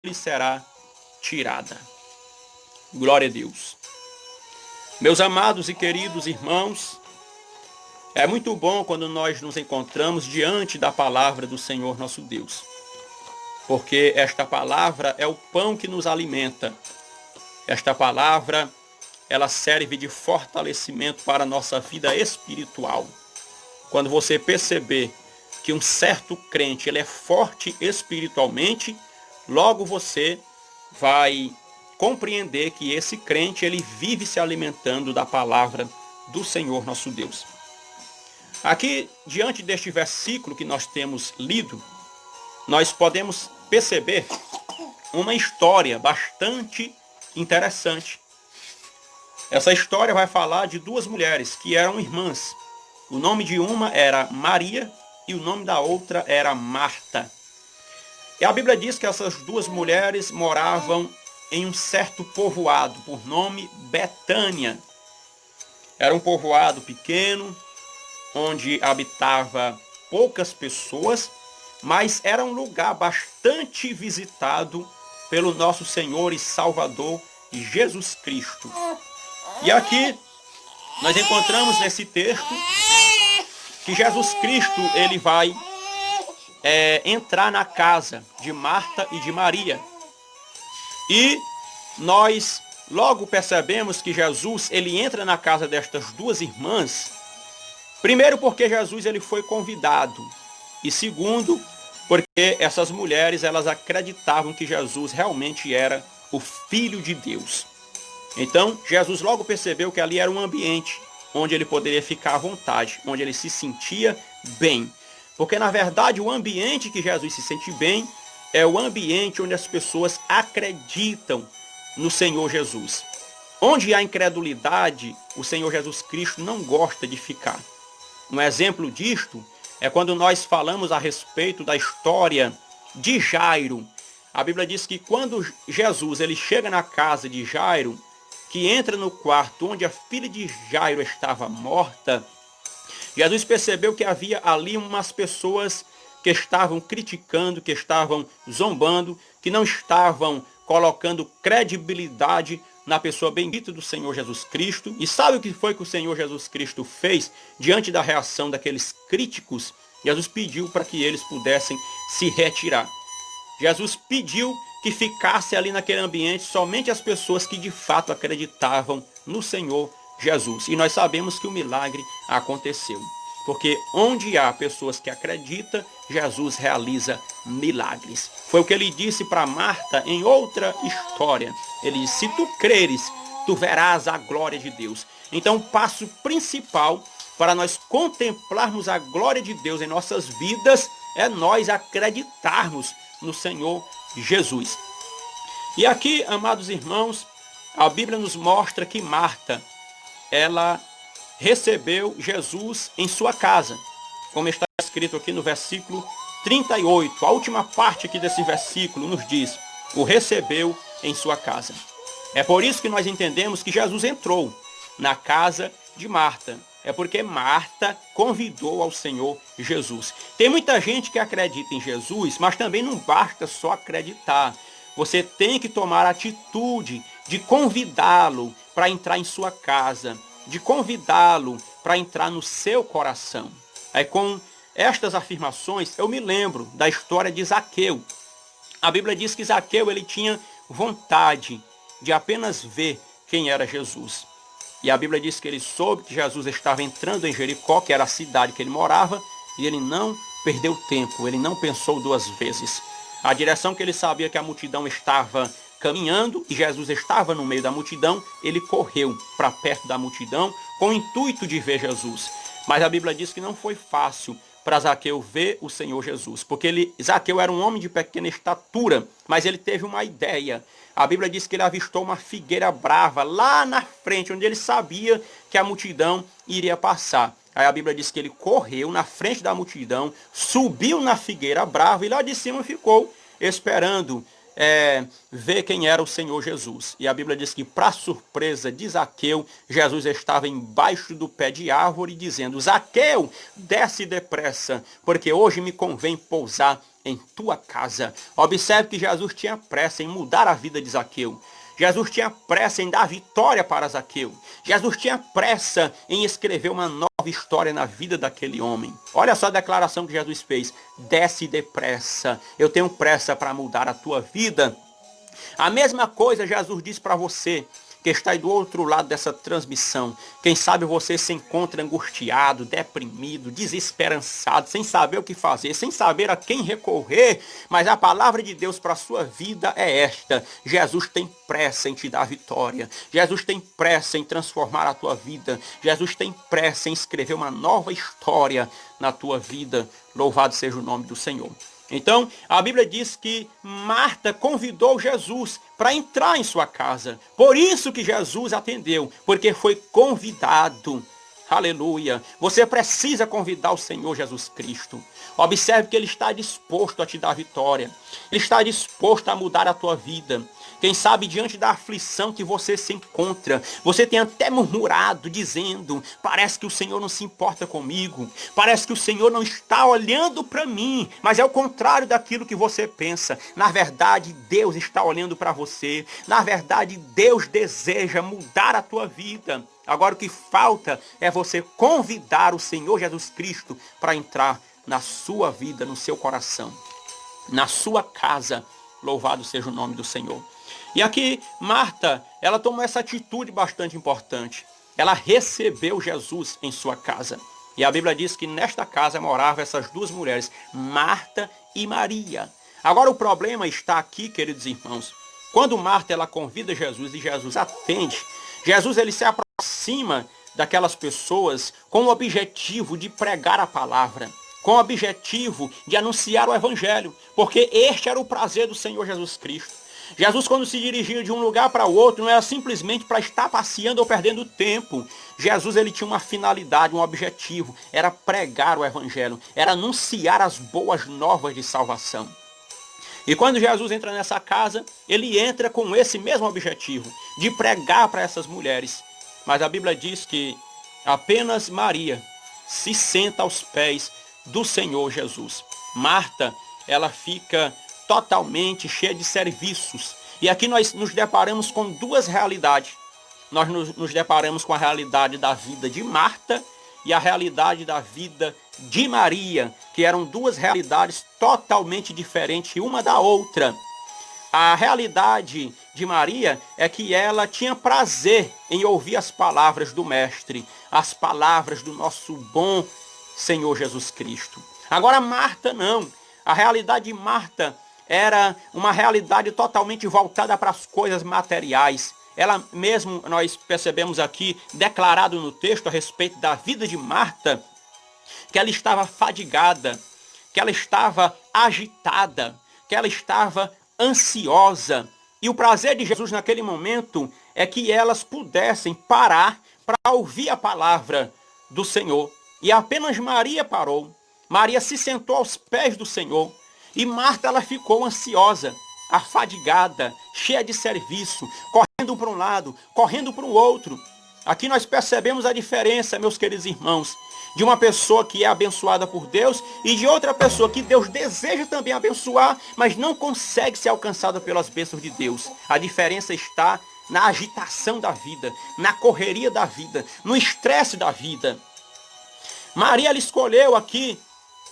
lhe será tirada. Glória a Deus. Meus amados e queridos irmãos, é muito bom quando nós nos encontramos diante da palavra do Senhor nosso Deus, porque esta palavra é o pão que nos alimenta. Esta palavra, ela serve de fortalecimento para a nossa vida espiritual. Quando você perceber que um certo crente ele é forte espiritualmente, logo você vai compreender que esse crente ele vive se alimentando da palavra do Senhor nosso Deus. Aqui, diante deste versículo que nós temos lido, nós podemos perceber uma história bastante interessante. Essa história vai falar de duas mulheres que eram irmãs. O nome de uma era Maria e o nome da outra era Marta. E a Bíblia diz que essas duas mulheres moravam em um certo povoado, por nome Betânia. Era um povoado pequeno, onde habitava poucas pessoas, mas era um lugar bastante visitado pelo nosso Senhor e Salvador Jesus Cristo. E aqui nós encontramos nesse texto que Jesus Cristo ele vai entrar na casa de Marta e de Maria. E nós logo percebemos que Jesus ele entra na casa destas duas irmãs, primeiro porque Jesus ele foi convidado, e segundo porque essas mulheres elas acreditavam que Jesus realmente era o Filho de Deus. Então Jesus logo percebeu que ali era um ambiente onde ele poderia ficar à vontade, onde ele se sentia bem. Porque na verdade o ambiente que Jesus se sente bem é o ambiente onde as pessoas acreditam no Senhor Jesus. Onde há incredulidade, o Senhor Jesus Cristo não gosta de ficar. Um exemplo disto é quando nós falamos a respeito da história de Jairo. A Bíblia diz que quando Jesus ele chega na casa de Jairo, que entra no quarto onde a filha de Jairo estava morta, Jesus percebeu que havia ali umas pessoas que estavam criticando, que estavam zombando, que não estavam colocando credibilidade na pessoa bendita do Senhor Jesus Cristo. E sabe o que foi que o Senhor Jesus Cristo fez diante da reação daqueles críticos? Jesus pediu para que eles pudessem se retirar. Jesus pediu que ficasse ali naquele ambiente somente as pessoas que de fato acreditavam no Senhor Jesus. E nós sabemos que o milagre aconteceu. Porque onde há pessoas que acreditam, Jesus realiza milagres. Foi o que ele disse para Marta em outra história. Ele disse, se tu creres, tu verás a glória de Deus. Então o passo principal para nós contemplarmos a glória de Deus em nossas vidas é nós acreditarmos no Senhor Jesus. E aqui, amados irmãos, a Bíblia nos mostra que Marta, ela recebeu Jesus em sua casa, como está escrito aqui no versículo 38. A última parte aqui desse versículo nos diz, o recebeu em sua casa. É por isso que nós entendemos que Jesus entrou na casa de Marta. É porque Marta convidou ao Senhor Jesus. Tem muita gente que acredita em Jesus, mas também não basta só acreditar. Você tem que tomar a atitude de convidá-lo para entrar em sua casa, de convidá-lo para entrar no seu coração. Aí com estas afirmações, eu me lembro da história de Zaqueu. A Bíblia diz que Zaqueu ele tinha vontade de apenas ver quem era Jesus. E a Bíblia diz que ele soube que Jesus estava entrando em Jericó, que era a cidade que ele morava, e ele não perdeu tempo, ele não pensou duas vezes. A direção que ele sabia que a multidão estava caminhando e Jesus estava no meio da multidão, ele correu para perto da multidão com o intuito de ver Jesus. Mas a Bíblia diz que não foi fácil para Zaqueu ver o Senhor Jesus, porque Zaqueu era um homem de pequena estatura, mas ele teve uma ideia. A Bíblia diz que ele avistou uma figueira brava lá na frente, onde ele sabia que a multidão iria passar. Aí a Bíblia diz que ele correu na frente da multidão, subiu na figueira brava e lá de cima ficou esperando ver quem era o Senhor Jesus. E a Bíblia diz que, para surpresa de Zaqueu, Jesus estava embaixo do pé de árvore, dizendo: Zaqueu, desce depressa, porque hoje me convém pousar em tua casa. Observe que Jesus tinha pressa em mudar a vida de Zaqueu. Jesus tinha pressa em dar vitória para Zaqueu. Jesus tinha pressa em escrever uma nova história na vida daquele homem. Olha só a declaração que Jesus fez: desce depressa, eu tenho pressa para mudar a tua vida. A mesma coisa Jesus diz para você que está aí do outro lado dessa transmissão. Quem sabe você se encontra angustiado, deprimido, desesperançado, sem saber o que fazer, sem saber a quem recorrer, mas a palavra de Deus para a sua vida é esta: Jesus tem pressa em te dar vitória. Jesus tem pressa em transformar a tua vida. Jesus tem pressa em escrever uma nova história na tua vida. Louvado seja o nome do Senhor. Então, a Bíblia diz que Marta convidou Jesus para entrar em sua casa. Por isso que Jesus atendeu, porque foi convidado. Aleluia. Você precisa convidar o Senhor Jesus Cristo. Observe que Ele está disposto a te dar vitória. Ele está disposto a mudar a tua vida. Quem sabe diante da aflição que você se encontra, você tem até murmurado, dizendo: parece que o Senhor não se importa comigo, parece que o Senhor não está olhando para mim, mas é o contrário daquilo que você pensa. Na verdade, Deus está olhando para você. Na verdade, Deus deseja mudar a tua vida. Agora o que falta é você convidar o Senhor Jesus Cristo para entrar na sua vida, no seu coração, na sua casa. Louvado seja o nome do Senhor. E aqui, Marta, ela tomou essa atitude bastante importante. Ela recebeu Jesus em sua casa. E a Bíblia diz que nesta casa moravam essas duas mulheres, Marta e Maria. Agora o problema está aqui, queridos irmãos. Quando Marta ela convida Jesus e Jesus atende, Jesus ele se aproxima daquelas pessoas com o objetivo de pregar a palavra, com o objetivo de anunciar o evangelho, porque este era o prazer do Senhor Jesus Cristo. Jesus, quando se dirigia de um lugar para o outro, não era simplesmente para estar passeando ou perdendo tempo. Jesus ele tinha uma finalidade, um objetivo, era pregar o evangelho, era anunciar as boas novas de salvação. E quando Jesus entra nessa casa, ele entra com esse mesmo objetivo, de pregar para essas mulheres. Mas a Bíblia diz que apenas Maria se senta aos pés do Senhor Jesus. Marta, ela fica totalmente cheia de serviços. E aqui nós nos deparamos com duas realidades. Nós nos deparamos com a realidade da vida de Marta e a realidade da vida de Maria, que eram duas realidades totalmente diferentes uma da outra. A realidade de Maria é que ela tinha prazer em ouvir as palavras do Mestre, as palavras do nosso bom Senhor Jesus Cristo. Agora Marta não. A realidade de Marta era uma realidade totalmente voltada para as coisas materiais. Ela mesmo, nós percebemos aqui, declarado no texto a respeito da vida de Marta, que ela estava fadigada, que ela estava agitada, que ela estava ansiosa. E o prazer de Jesus naquele momento é que elas pudessem parar para ouvir a palavra do Senhor. E apenas Maria parou. Maria se sentou aos pés do Senhor. E Marta ela ficou ansiosa, afadigada, cheia de serviço, correndo para um lado, correndo para o outro. Aqui nós percebemos a diferença, meus queridos irmãos, de uma pessoa que é abençoada por Deus e de outra pessoa que Deus deseja também abençoar, mas não consegue ser alcançada pelas bênçãos de Deus. A diferença está na agitação da vida, na correria da vida, no estresse da vida. Maria ela escolheu aqui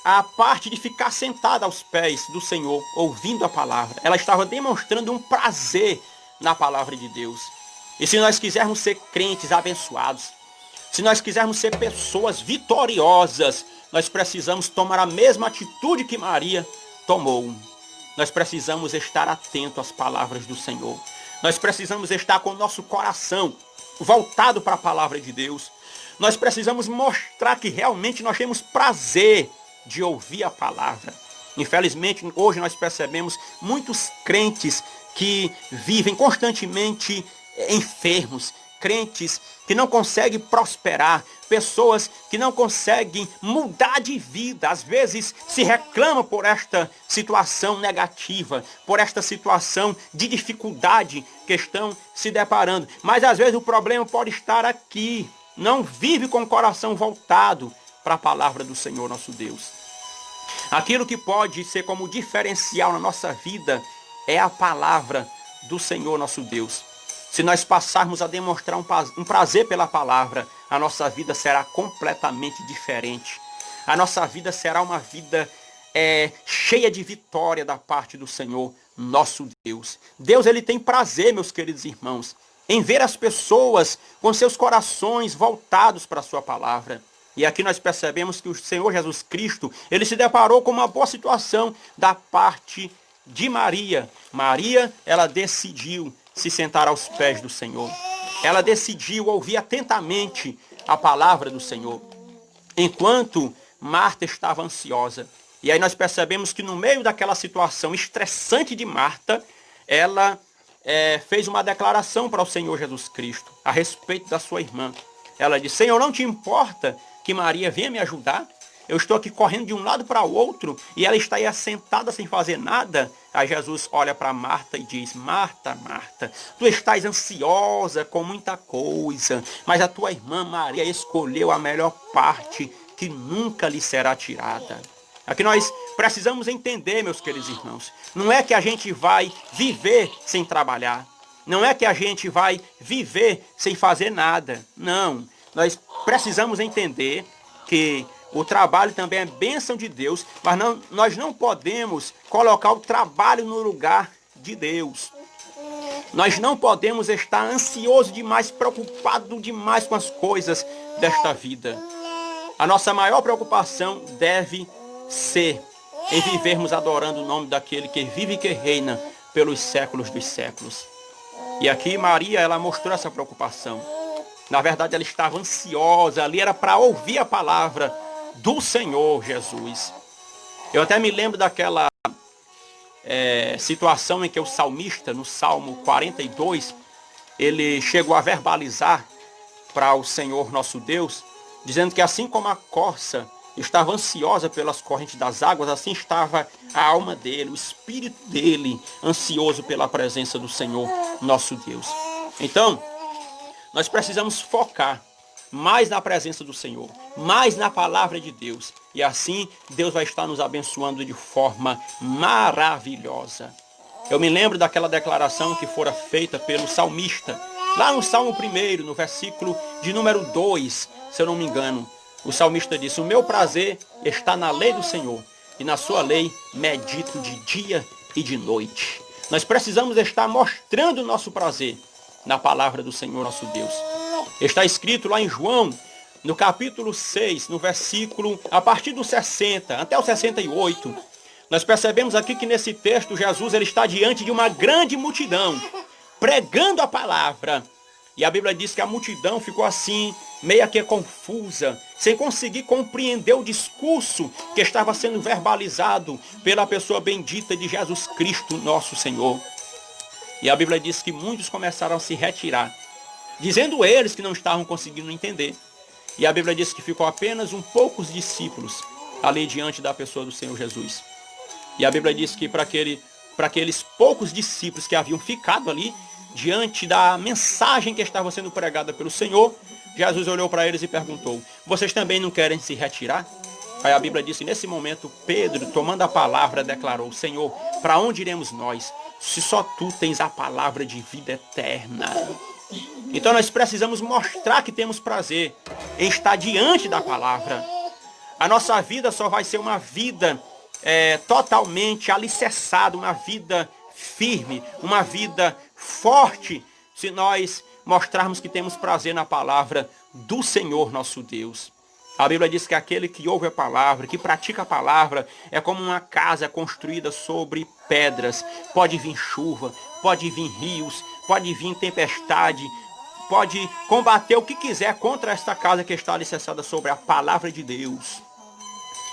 a parte de ficar sentada aos pés do Senhor, ouvindo a palavra. Ela estava demonstrando um prazer na palavra de Deus. E se nós quisermos ser crentes abençoados, se nós quisermos ser pessoas vitoriosas, nós precisamos tomar a mesma atitude que Maria tomou. Nós precisamos estar atentos às palavras do Senhor. Nós precisamos estar com o nosso coração voltado para a palavra de Deus. Nós precisamos mostrar que realmente nós temos prazer de ouvir a palavra. Infelizmente, hoje nós percebemos muitos crentes que vivem constantemente enfermos, crentes que não conseguem prosperar, pessoas que não conseguem mudar de vida, às vezes se reclamam por esta situação negativa, por esta situação de dificuldade que estão se deparando. Mas às vezes o problema pode estar aqui, não vive com o coração voltado para a palavra do Senhor nosso Deus. Aquilo que pode ser como diferencial na nossa vida é a palavra do Senhor nosso Deus. Se nós passarmos a demonstrar um prazer pela palavra, a nossa vida será completamente diferente. A nossa vida será uma vida cheia de vitória da parte do Senhor, nosso Deus. Deus, ele tem prazer, meus queridos irmãos, em ver as pessoas com seus corações voltados para a sua palavra. E aqui nós percebemos que o Senhor Jesus Cristo, ele se deparou com uma boa situação da parte de Maria. Maria, ela decidiu se sentar aos pés do Senhor. Ela decidiu ouvir atentamente a palavra do Senhor, enquanto Marta estava ansiosa. E aí nós percebemos que no meio daquela situação estressante de Marta, ela fez uma declaração para o Senhor Jesus Cristo a respeito da sua irmã. Ela disse: Senhor, não te importa que Maria venha me ajudar? Eu estou aqui correndo de um lado para o outro e ela está aí assentada sem fazer nada. Aí Jesus olha para Marta e diz: Marta, Marta, tu estás ansiosa com muita coisa, mas a tua irmã Maria escolheu a melhor parte que nunca lhe será tirada. Aqui nós precisamos entender, meus queridos irmãos, não é que a gente vai viver sem trabalhar, não é que a gente vai viver sem fazer nada, não. Nós precisamos entender que o trabalho também é bênção de Deus, mas nós não podemos colocar o trabalho no lugar de Deus. Nós não podemos estar ansioso demais, preocupado demais com as coisas desta vida. A nossa maior preocupação deve ser em vivermos adorando o nome daquele que vive e que reina pelos séculos dos séculos. E aqui Maria, ela mostrou essa preocupação. Na verdade, ela estava ansiosa, ali era para ouvir a palavra do Senhor Jesus. Eu até me lembro daquela situação em que o salmista, no Salmo 42, ele chegou a verbalizar para o Senhor nosso Deus, dizendo que assim como a corça estava ansiosa pelas correntes das águas, assim estava a alma dele, o espírito dele, ansioso pela presença do Senhor nosso Deus. Então, nós precisamos focar mais na presença do Senhor, mais na palavra de Deus. E assim, Deus vai estar nos abençoando de forma maravilhosa. Eu me lembro daquela declaração que fora feita pelo salmista, lá no Salmo 1, no versículo de número 2, se eu não me engano. O salmista disse: o meu prazer está na lei do Senhor, e na sua lei medito de dia e de noite. Nós precisamos estar mostrando o nosso prazer na palavra do Senhor nosso Deus. Está escrito lá em João, no capítulo 6, no versículo, a partir do 60 até o 68, nós percebemos aqui que nesse texto Jesus, ele está diante de uma grande multidão, pregando a palavra. E a Bíblia diz que a multidão ficou assim, meia que confusa, sem conseguir compreender o discurso que estava sendo verbalizado pela pessoa bendita de Jesus Cristo, nosso Senhor. E a Bíblia diz que muitos começaram a se retirar, dizendo eles que não estavam conseguindo entender. E a Bíblia diz que ficou apenas poucos discípulos ali diante da pessoa do Senhor Jesus. E a Bíblia diz que para aqueles poucos discípulos que haviam ficado ali, diante da mensagem que estava sendo pregada pelo Senhor, Jesus olhou para eles e perguntou: vocês também não querem se retirar? Aí a Bíblia diz que nesse momento Pedro, tomando a palavra, declarou: Senhor, para onde iremos nós, se só tu tens a palavra de vida eterna? Então nós precisamos mostrar que temos prazer em estar diante da palavra. A nossa vida só vai ser uma vida totalmente alicerçada, uma vida firme, uma vida forte, se nós mostrarmos que temos prazer na palavra do Senhor nosso Deus. A Bíblia diz que aquele que ouve a palavra, que pratica a palavra, é como uma casa construída sobre pedras. Pode vir chuva, pode vir rios, pode vir tempestade, pode combater o que quiser contra esta casa que está alicerçada sobre a palavra de Deus.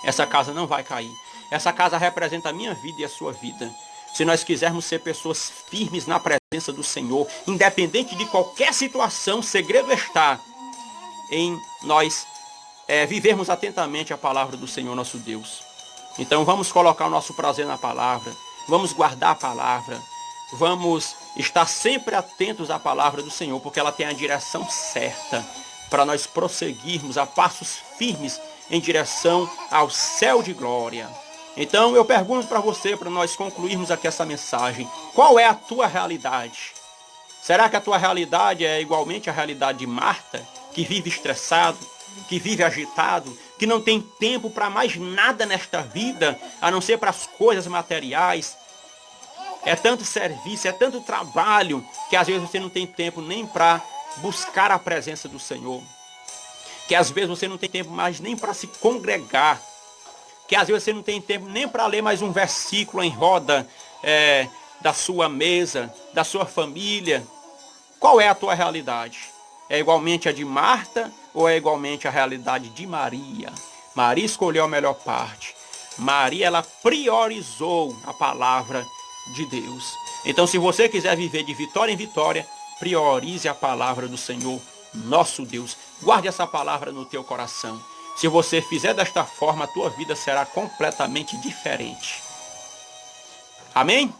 Essa casa não vai cair. Essa casa representa a minha vida e a sua vida. Se nós quisermos ser pessoas firmes na presença do Senhor, independente de qualquer situação, o segredo está em nós vivermos atentamente a palavra do Senhor nosso Deus. Então vamos colocar o nosso prazer na palavra, vamos guardar a palavra, vamos estar sempre atentos à palavra do Senhor, porque ela tem a direção certa para nós prosseguirmos a passos firmes em direção ao céu de glória. Então eu pergunto para você, para nós concluirmos aqui essa mensagem, qual é a tua realidade? Será que a tua realidade é igualmente a realidade de Marta, que vive estressado, que vive agitado, que não tem tempo para mais nada nesta vida, a não ser para as coisas materiais? É tanto serviço, é tanto trabalho, que às vezes você não tem tempo nem para buscar a presença do Senhor. Que às vezes você não tem tempo mais nem para se congregar. Que às vezes você não tem tempo nem para ler mais um versículo em roda da sua mesa, da sua família. Qual é a tua realidade? É igualmente a de Marta ou é igualmente a realidade de Maria? Maria escolheu a melhor parte. Maria, ela priorizou a palavra de Deus. Então, se você quiser viver de vitória em vitória, priorize a palavra do Senhor, nosso Deus. Guarde essa palavra no teu coração. Se você fizer desta forma, a tua vida será completamente diferente. Amém?